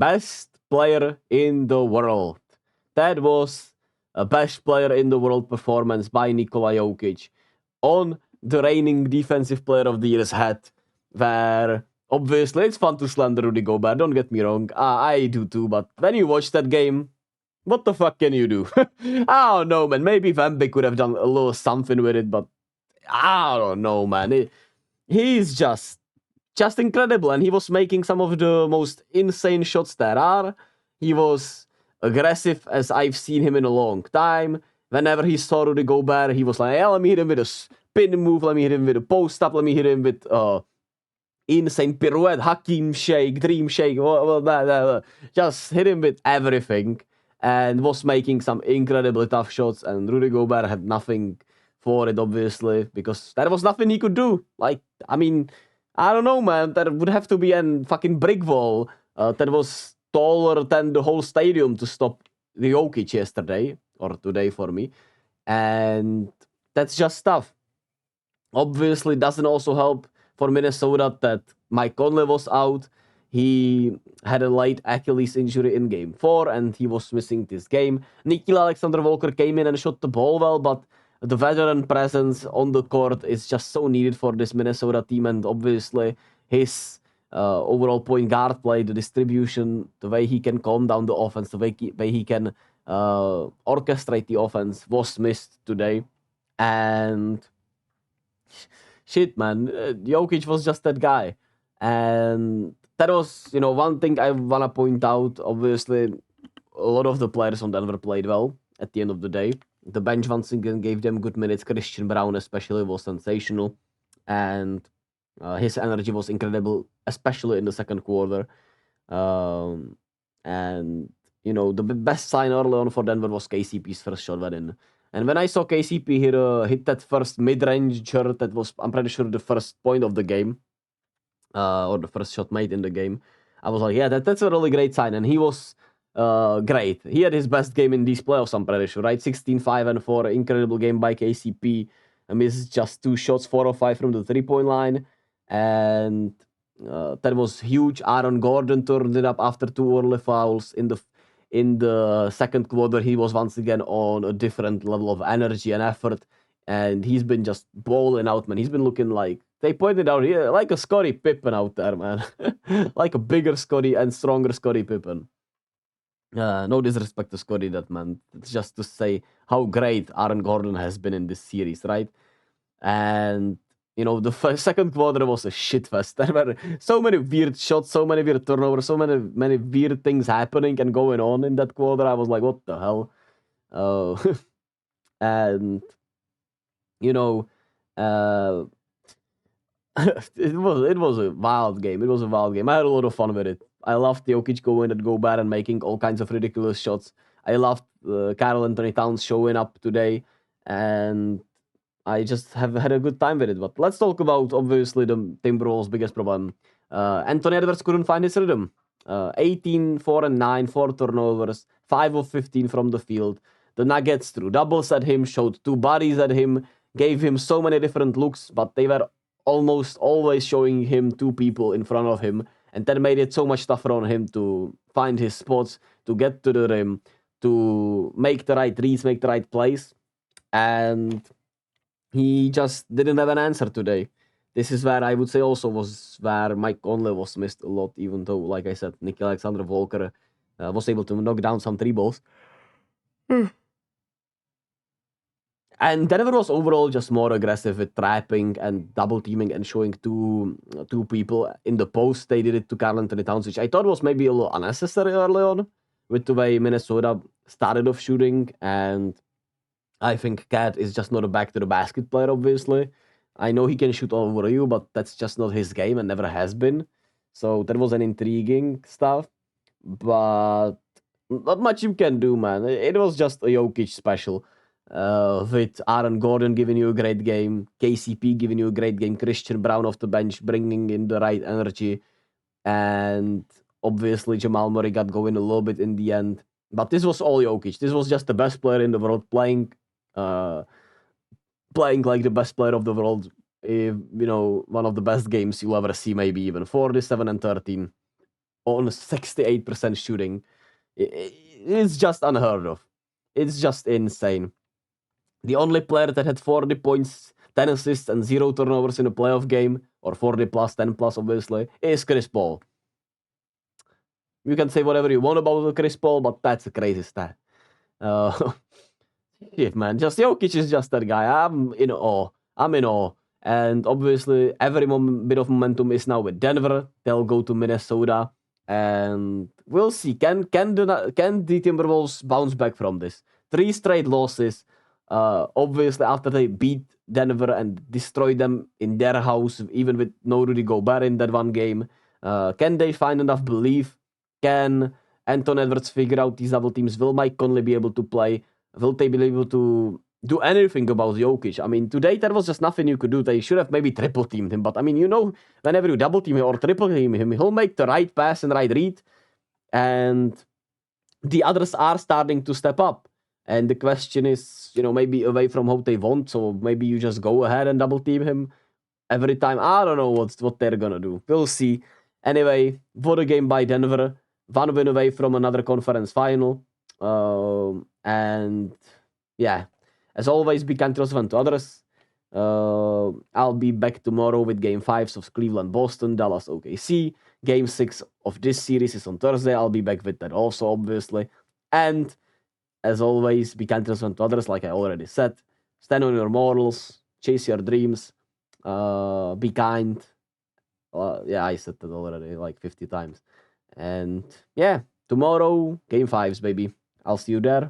best player in the world. That was a best player in the world performance by Nikola Jokic on the reigning defensive player of the year's hat, where obviously it's fun to slander Rudy Gobert, don't get me wrong, I do too, but when you watch that game, what the fuck can you do? I don't know, man. Maybe Vemby could have done a little something with it, but I don't know, man. He's just incredible, and he was making some of the most insane shots there are. He was aggressive as I've seen him in a long time. Whenever he saw Rudy Gobert, he was like, hey, let me hit him with a spin move, let me hit him with a post up, let me hit him with insane pirouette, Hakim shake, dream shake, just hit him with everything, and was making some incredibly tough shots, and Rudy Gobert had nothing for it, obviously, because there was nothing he could do. Like, I mean, I don't know, man, there would have to be a fucking brick wall that was taller than the whole stadium to stop the Jokic yesterday, or today for me, and that's just tough. Obviously, doesn't also help for Minnesota that Mike Conley was out. He had a late Achilles injury in Game 4, and he was missing this game. Nickeil Alexander-Walker came in and shot the ball well, but the veteran presence on the court is just so needed for this Minnesota team, and obviously his overall point guard play, the distribution, the way he can calm down the offense, the way he can orchestrate the offense was missed today. And shit, man, Jokic was just that guy. And that was, one thing I want to point out. Obviously, a lot of the players on Denver played well at the end of the day. The bench once again gave them good minutes. Christian Braun especially was sensational. And his energy was incredible, especially in the second quarter. And, the best sign early on for Denver was KCP's first shot went in. And when I saw KCP hit that first mid-range shot, that was, I'm pretty sure, the first point of the game, or the first shot made in the game, I was like, yeah, that's a really great sign. And he was great. He had his best game in these playoffs, I'm pretty sure, right? 16, 5, and 4. Incredible game by KCP. I missed just 2 shots, 4 or 5 from the 3-point line. And that was huge. Aaron Gordon turned it up after 2 early fouls in the second quarter. He was once again on a different level of energy and effort, and he's been just balling out, man. He's been looking like, they pointed out here, like a Scottie Pippen out there, man. Like a bigger Scottie and stronger Scottie Pippen. No disrespect to Scottie, that man. It's just to say how great Aaron Gordon has been in this series, right? And the second quarter was a shit fest. There were so many weird shots, so many weird turnovers, so many weird things happening and going on in that quarter. I was like, what the hell? And it was a wild game. It was a wild game. I had a lot of fun with it. I loved Jokic going at Gobert and making all kinds of ridiculous shots. I loved Karl Anthony Towns showing up today, and I just have had a good time with it. But let's talk about, obviously, the Timberwolves' biggest problem. Anthony Edwards couldn't find his rhythm. 18, 4 and 9, 4 turnovers, 5 of 15 from the field. The Nuggets threw doubles at him, showed 2 bodies at him, gave him so many different looks, but they were almost always showing him 2 people in front of him, and that made it so much tougher on him to find his spots, to get to the rim, to make the right reads, make the right plays, and he just didn't have an answer today. This is where I would say also was where Mike Conley was missed a lot, even though, like I said, Nickeil Alexander-Walker was able to knock down some 3 balls. And Denver was overall just more aggressive with trapping and double teaming and showing two people in the post. They did it to Karl Anthony Towns, which I thought was maybe a little unnecessary early on with the way Minnesota started off shooting. And I think Cat is just not a back to the basket player, obviously. I know he can shoot over you, but that's just not his game and never has been. So that was an intriguing stuff. But not much you can do, man. It was just a Jokic special. With Aaron Gordon giving you a great game, KCP giving you a great game, Christian Braun off the bench bringing in the right energy, and obviously Jamal Murray got going a little bit in the end. But this was all Jokic. This was just the best player in the world playing like the best player of the world. One of the best games you'll ever see, maybe even 47 and 13. on 68% shooting. It's just unheard of. It's just insane. The only player that had 40 points, 10 assists, and 0 turnovers in a playoff game, or 40 plus, 10 plus, obviously, is Chris Paul. You can say whatever you want about Chris Paul, but that's a crazy stat. Shit, man. Just Jokic is just that guy. I'm in awe. And obviously, every bit of momentum is now with Denver. They'll go to Minnesota. And we'll see. Can the Timberwolves bounce back from this? 3 straight losses. Obviously, after they beat Denver and destroyed them in their house, even with no Rudy Gobert in that one game. Can they find enough belief? Can Anton Edwards figure out these double teams? Will Mike Conley be able to play? Will they be able to do anything about Jokic? I mean, today there was just nothing you could do. They should have maybe triple teamed him. But I mean, whenever you double team him or triple team him, he'll make the right pass and right read. And the others are starting to step up. And the question is, maybe away from how they want. So maybe you just go ahead and double team him every time. I don't know what they're going to do. We'll see. Anyway, what a game by Denver. 1 win away from another conference final. And yeah, as always, be kind to yourself and to others. I'll be back tomorrow with Game 5 of Cleveland, Boston, Dallas, OKC. Game 6 of this series is on Thursday. I'll be back with that also, obviously. And as always, be kind to yourself and to others, like I already said. Stand on your morals, chase your dreams, be kind. Yeah, I said that already like 50 times. And yeah, tomorrow, Game 5s, baby. I'll see you there.